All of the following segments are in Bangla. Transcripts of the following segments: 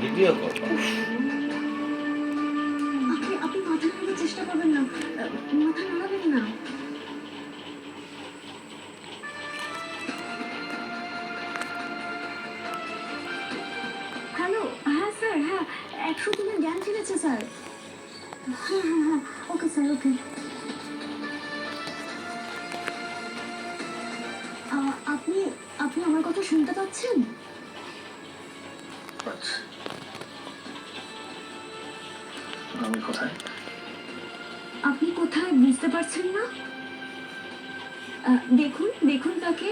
Video call. আপনি আপনি মাথা নাড়ানোর চেষ্টা করবেন না, মাথা নাড়াবেন না। হ্যালো, হ্যাঁ স্যার, হ্যাঁ 103-এর জ্ঞান ফিরেছে স্যার। হ্যাঁ হ্যাঁ হ্যাঁ, ওকে স্যার, ওকে। আপনি আপনি আমার কথা শুনতে পাচ্ছেন? আচ্ছা, আমি কোথায়? আপনি কোথায় বুঝতে পারছেন না? দেখুন দেখুন তাকে।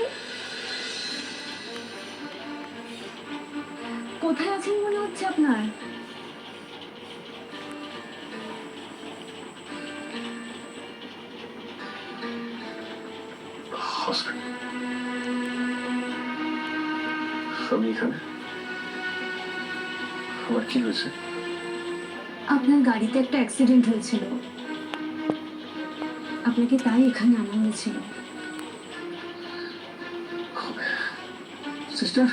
কোথায় আছেন মনে হচ্ছে আপনার? হসপিটাল। আমি এখানে। আমার কি হয়েছে? আপনার গাড়িতে একটা অ্যাক্সিডেন্ট হয়েছিল, আপনাকে তাই এখানে আনা হয়েছিল। সিস্টার,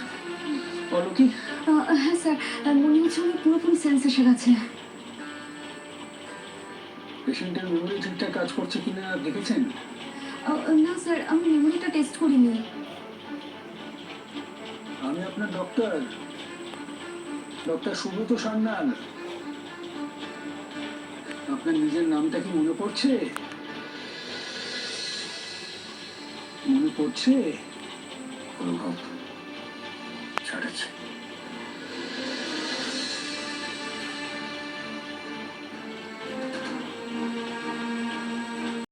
বলো কি? হ্যাঁ স্যার, মনে হচ্ছে আমার পুরোপুরি সেন্স এসে গেছে। পেশেন্টের মেমোরি ঠিকঠাক কাজ করছে কিনা দেখেছেন? না স্যার, আমি মেমোরিটা টেস্ট করিনি। আমি আপনার ডক্টর, ডক্টর সুব্রত সান্যাল। আপনার নিজের নামটা কি মনে পড়ছে? মনে পড়ছে? অনুভব ছাড়েছে।